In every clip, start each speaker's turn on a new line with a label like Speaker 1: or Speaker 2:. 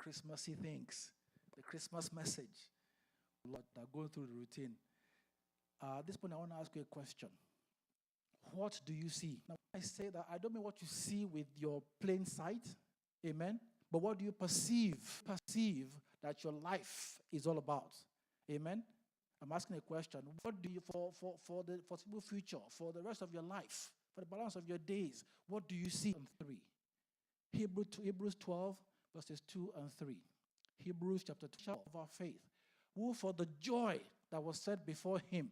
Speaker 1: Christmassy things, the Christmas message, Lord, that are going through the routine. At this point, I want to ask you a question. What do you see? Now, I say that I don't mean what you see with your plain sight, amen, but what do you perceive that your life is all about, amen? I'm asking a question. What do you, for the foreseeable future, for the rest of your life, for the balance of your days, what do you see? 3. Hebrews 12, verses 2 and 3. Hebrews chapter 12 of our faith. Who for the joy that was set before him,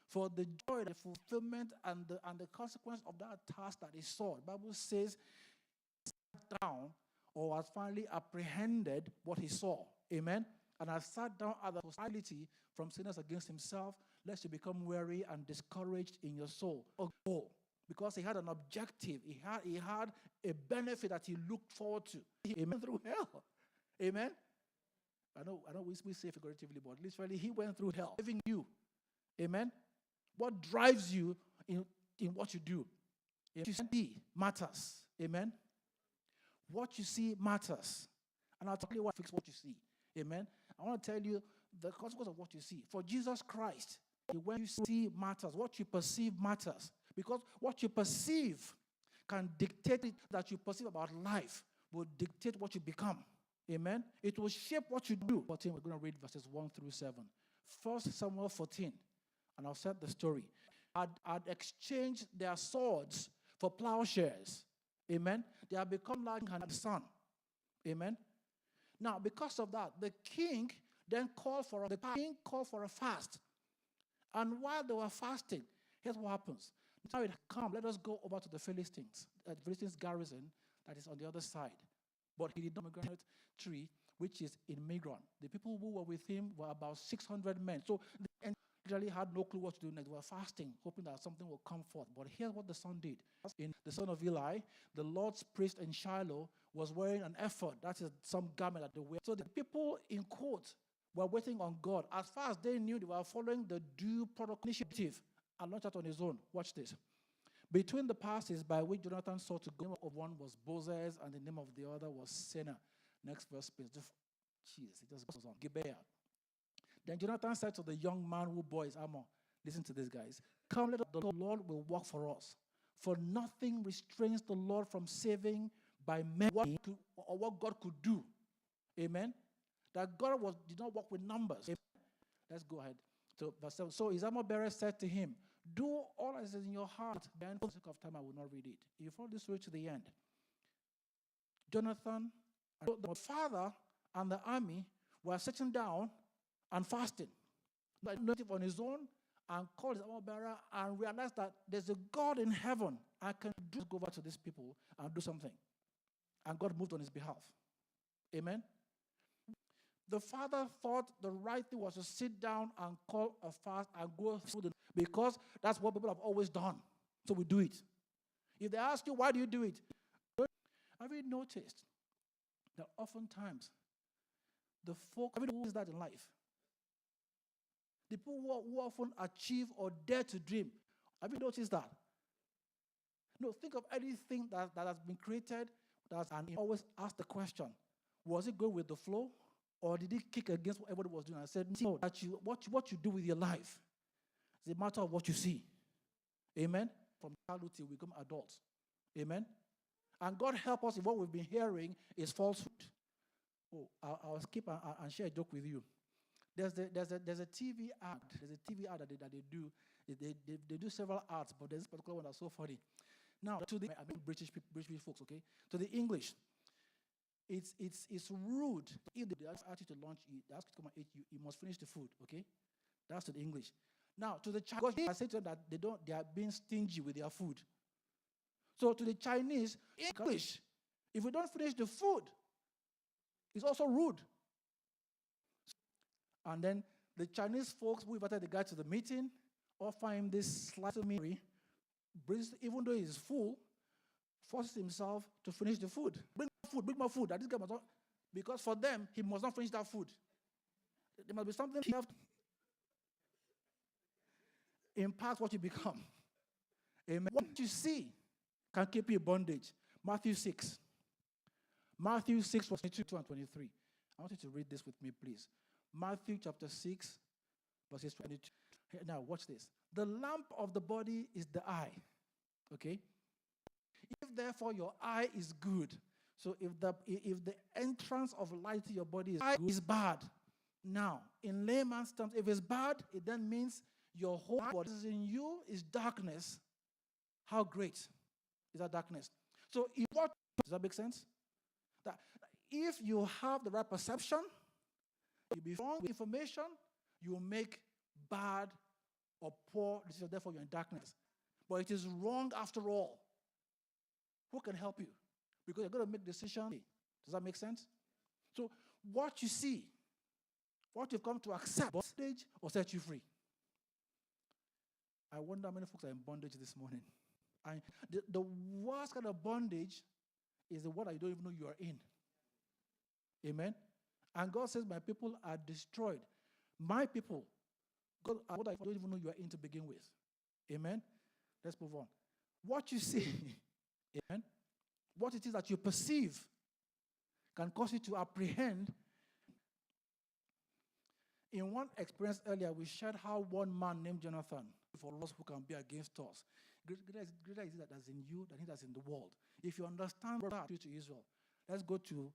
Speaker 1: for the joy, the fulfillment, and the consequence of that task that he saw. The Bible says, sat down or has finally apprehended what he saw. Amen? And has sat down at the hostility from sinners against himself, lest you become weary and discouraged in your soul. Because he had an objective. He had a benefit that he looked forward to. Amen. Through hell. Amen? I know we say figuratively, but literally he went through hell, saving you. Amen? What drives you in what you do? What you see matters. Amen? What you see matters. And I'll tell you what fix what you see. Amen? I want to tell you the consequence of what you see. For Jesus Christ, when you see matters, what you perceive matters. Because what you perceive can dictate it that you perceive about life, will dictate what you become. Amen? It will shape what you do. 14, we're going to read verses 1 through 7. 1 Samuel 14. And I'll set the story. Had exchanged their swords for plowshares. Amen. They have become like a son. Amen. Now, because of that, the king then called for a fast. And while they were fasting, here's what happens. Now it come, let us go over to the Philistines. The Philistines garrison that is on the other side. But he did not pomegranate tree, which is in Migron. The people who were with him were about 600 men. So they literally had no clue what to do next. They were fasting, hoping that something will come forth. But here's what the son did. In the son of Eli, the Lord's priest in Shiloh was wearing an ephod. That is some garment that they wear. So the people in court were waiting on God. As far as they knew, they were following the due protocol initiative and not out on his own. Watch this. Between the passes by which Jonathan sought to go, the name of one was Bozez and the name of the other was Senah. Next verse, please. Jeez, it just goes on. Gibeah. Then Jonathan said to the young man who bore his armor, listen to this, guys. Come, let us, the Lord will work for us. For nothing restrains the Lord from saving by men what God could do. Amen? That God did not work with numbers. Amen? Let's go ahead. So, verse 7. So his armor bearer said to him, do all that is in your heart. And for the sake of time, I will not read it. You follow this way to the end. Jonathan, the father and the army were sitting down and fasting. Not on his own, and called his armor bearer and realized that there's a God in heaven. I can go over to these people and do something. And God moved on his behalf. Amen? The father thought the right thing was to sit down and call a fast and go through the, because that's what people have always done. So we do it. If they ask you, why do you do it? Have you noticed that oftentimes the folk, have you noticed that in life? The people who often achieve or dare to dream, have you noticed that? No, think of anything that has been created, and always ask the question, was it going with the flow? Or did it kick against what everybody was doing? I said, no, that what you do with your life is a matter of what you see. Amen? From childhood till we become adults. Amen? And God help us if what we've been hearing is falsehood. Oh, I'll skip and share a joke with you. There's a TV ad. There's a TV ad that they do. They do several ads, but there's this particular one that's so funny. Now, to the British folks, okay? To the English, it's rude. If they ask you to lunch, they ask you to come and eat, you must finish the food, okay? That's to the English. Now, to the Chinese, I say to them that they are being stingy with their food. So to the Chinese, English, if you don't finish the food, it's also rude. And then the Chinese folks who invited the guy to the meeting offer him this slice of meat, even though he's full, forces himself to finish the food. Bring more food. That this guy must not, because for them, he must not finish that food. There must be something he have to impact what you become. Amen. What you see can keep you in bondage. Matthew 6. Matthew 6, verse 22 and 23. I want you to read this with me, please. Matthew chapter 6, verses 22. Now, watch this. The lamp of the body is the eye. Okay? If therefore your eye is good, so if the entrance of light to your body is bad, now, in layman's terms, if it's bad, it then means your whole body is in you is darkness. How great is that darkness? So, does that make sense? That if you have the right perception, you'll be wrong with information, you will make bad or poor decisions, therefore you're in darkness. But it is wrong after all. Who can help you? Because you're going to make decisions. Does that make sense? So, what you see, what you've come to accept, bondage or set you free. I wonder how many folks are in bondage this morning. And the worst kind of bondage is the one that you don't even know you are in. Amen? And God says, my people are destroyed. My people, God, what I don't even know you are in to begin with. Amen? Let's move on. What you see, amen, what it is that you perceive can cause you to apprehend. In one experience earlier, we shared how one man named Jonathan, for us who can be against us, greater is it that is in you than it that is in the world. If you understand that to Israel, let's go to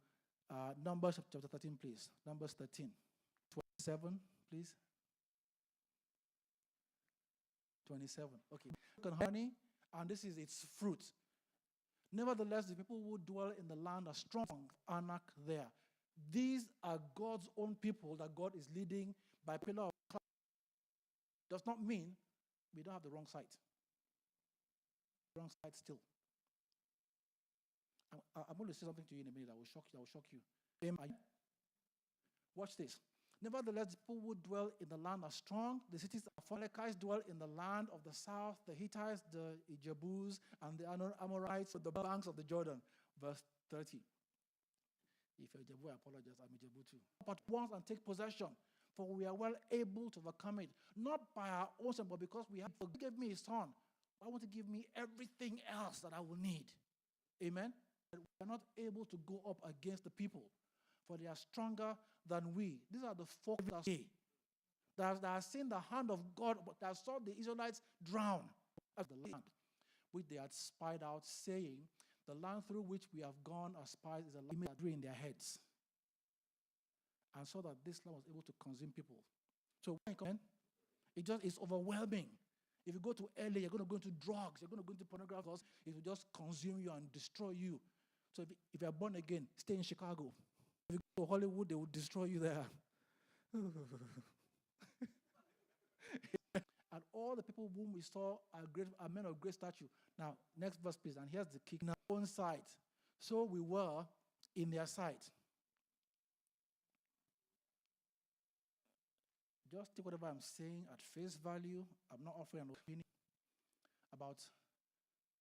Speaker 1: Numbers chapter 13, please. Numbers 13. 27, please. 27. Okay. Honey, and this is its fruit. Nevertheless, the people who dwell in the land are strong, Anak there. These are God's own people that God is leading by pillar of cloud. Does not mean we don't have the wrong side. Wrong side still. I'm going to say something to you in a minute that will shock you. Watch this. Nevertheless, the people who dwell in the land are strong. The cities of Amalekites dwell in the land of the south, the Hittites, the Jebus, and the Amorites at the banks of the Jordan. Verse 30. If you're Jebu, I apologize, I'm a Jebu too. But once and take possession, for we are well able to overcome it, not by our own strength, but because we have forgiven me his son. I want to give me everything else that I will need. Amen? We are not able to go up against the people, for they are stronger than we. These are the folk that have seen the hand of God, but that saw the Israelites drown at the land, which they had spied out, saying, the land through which we have gone as spies is a land that drew in their heads. And so that this land was able to consume people. So when it just is overwhelming. If you go to LA, you're going to go into drugs, you're going to go into pornography, it will just consume you and destroy you. So if you're born again, stay in Chicago. If you go to Hollywood, they will destroy you there. And all the people whom we saw are men of great stature. Now, next verse, please. And here's the kick. In our own sight. So we were in their sight. Just take whatever I'm saying at face value. I'm not offering an opinion about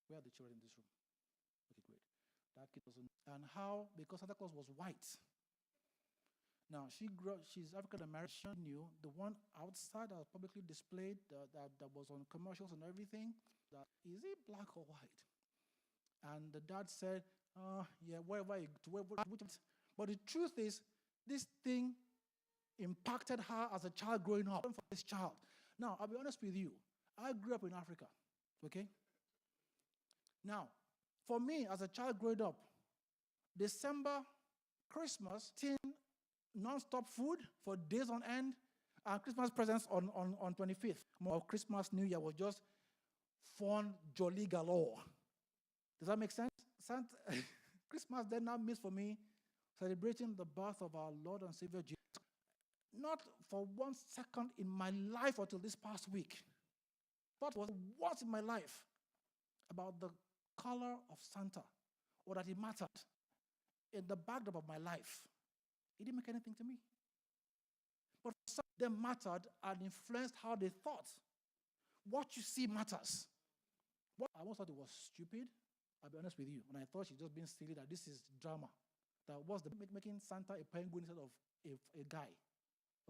Speaker 1: where are the children in this room. Okay, great. That kid doesn't. And how, because Santa Claus was white. Now, she's African-American. She knew the one outside that was publicly displayed, that was on commercials and everything, that is it black or white? And the dad said, yeah, wherever. But the truth is, this thing impacted her as a child growing up. For this child. Now, I'll be honest with you. I grew up in Africa, okay? Now, for me, as a child growing up, December, Christmas, non-stop food for days on end, and Christmas presents on 25th. More Christmas, New Year was just fun, jolly galore. Does that make sense? Christmas then now means for me celebrating the birth of our Lord and Savior Jesus. Not for 1 second in my life until this past week. Thought was once in my life about the color of Santa, or that it mattered in the backdrop of my life. It didn't make anything to me. But for some, them mattered and influenced how they thought. What you see matters. I almost thought it was stupid. I'll be honest with you. And I thought she's just being silly, that this is drama. That was making Santa a penguin instead of a guy.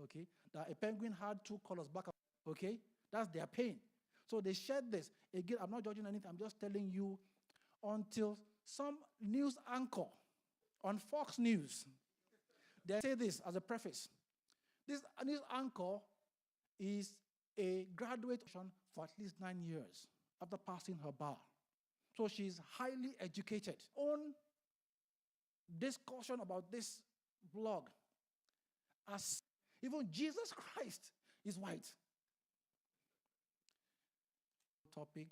Speaker 1: Okay? That a penguin had two colors back up. Okay? That's their pain. So they shared this. Again, I'm not judging anything. I'm just telling you, until some news anchor On Fox News, they say this as a preface. This anchor is a graduate for at least 9 years after passing her bar. So she's highly educated. On discussion about this blog, as even Jesus Christ is white. Topic,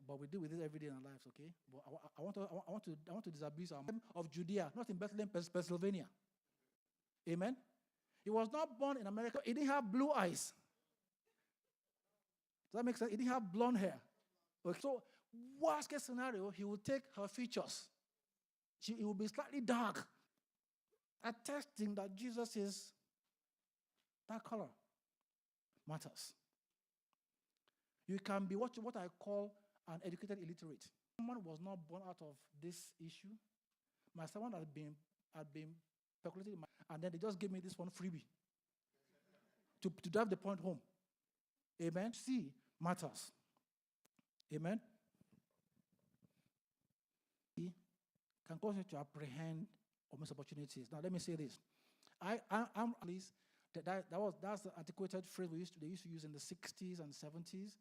Speaker 1: but we deal with it every day in our lives, okay? But I want to disabuse our of Judea, not in Bethlehem, Pennsylvania. Amen. He was not born in America. He didn't have blue eyes. Does that make sense? He didn't have blonde hair. Okay. So, worst case scenario, he will take her features. It will be slightly dark, attesting that Jesus is that color. Matters. You can be what I call an educated illiterate. Someone was not born out of this issue. My servant had been speculating, and then they just gave me this one freebie to drive the point home. Amen. See matters. Amen. Can cause you to apprehend or miss opportunities. Now let me say this. I'm at least that's the antiquated phrase they used to use in the 60s and 70s.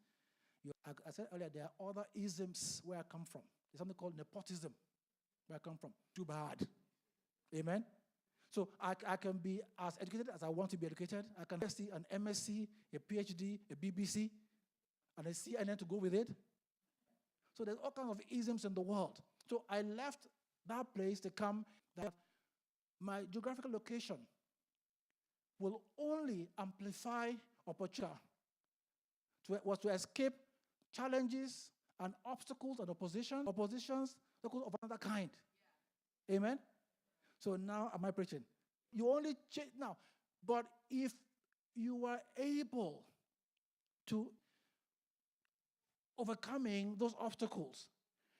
Speaker 1: I said earlier, there are other isms where I come from. There's something called nepotism where I come from. Too bad. Amen? So I can be as educated as I want to be educated. I can see an MSc, a PhD, a BBC, and a CNN to go with it. So there's all kinds of isms in the world. So I left that place to come that my geographical location will only amplify opportunity to escape challenges and obstacles and oppositions of another kind. Yeah. Amen? So now, am I preaching? You only change now. But if you are able to overcoming those obstacles,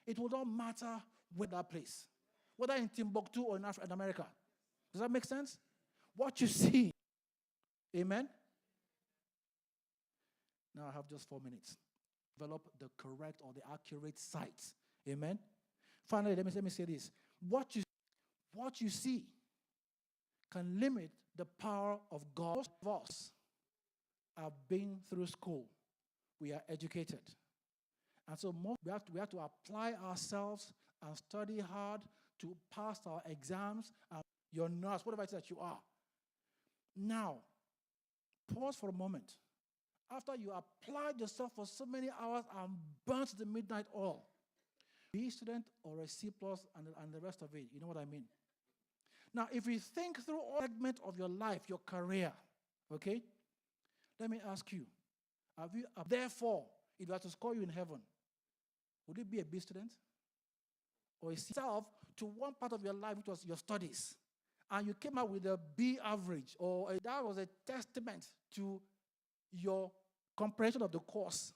Speaker 1: it will not matter where that place, whether in Timbuktu or in America. Does that make sense? What you see. Amen? Now I have just 4 minutes. Develop the correct or the accurate sight. Amen? Finally, let me say this. What you see can limit the power of God. Most of us have been through school. We are educated. And so we have to apply ourselves and study hard to pass our exams and your nurse, whatever it is that you are. Now, pause for a moment. After you applied yourself for so many hours and burnt the midnight oil, be a student or a C+ and the rest of it, you know what I mean? Now, if you think through all segments of your life, your career, okay, let me ask you, therefore, if I had to score you in heaven, would it be a B student? Or yourself to one part of your life, which was your studies, and you came out with a B average, or that was a testament to your comprehension of the course,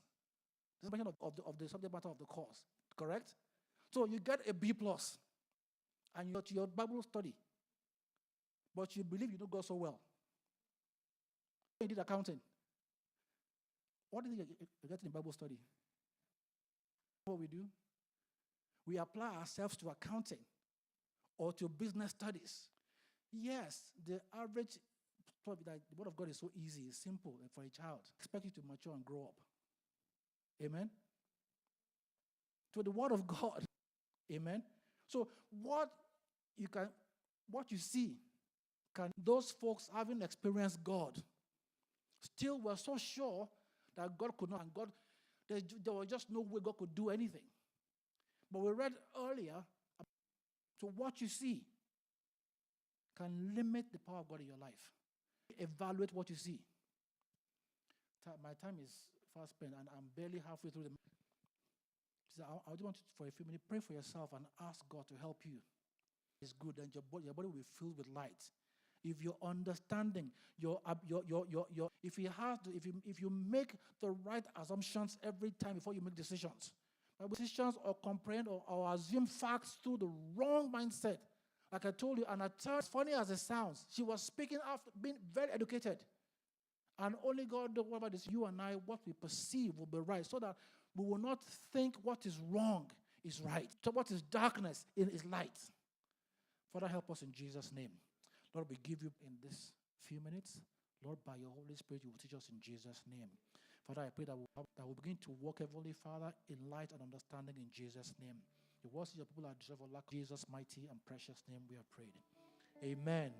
Speaker 1: the subject matter of the course, correct? So you get a B+, and you go to your Bible study, but you believe you don't go so well. You did accounting. What did you get in Bible study? What we do? We apply ourselves to accounting or to business studies. Yes, the average, the word of God is so easy, it's simple for a child. Expect you to mature and grow up. Amen? To the word of God. Amen? So what you see, those folks having experienced God still were so sure that God could not, and God, there was just no way God could do anything. But we read earlier, so what you see can limit the power of God in your life. Evaluate what you see. My time is fast spent, and I'm barely halfway through the. So I just want you for a few minutes, pray for yourself and ask God to help you. It's good, and your body will be filled with light. If you're understanding, if you make the right assumptions every time before you make decisions or comprehend or assume facts through the wrong mindset, like I told you, and as funny as it sounds, she was speaking after being very educated, and only God knows whatever this. You and I, what we perceive will be right, so that we will not think what is wrong is right. So what is darkness is light. Father, help us in Jesus' name. Lord, we give you in this few minutes. Lord, by your Holy Spirit, you will teach us in Jesus' name. Father, I pray that we'll begin to walk, Heavenly Father, in light and understanding in Jesus' name. Your words, your people are deserved of lack. Jesus' mighty and precious name we have prayed. Amen.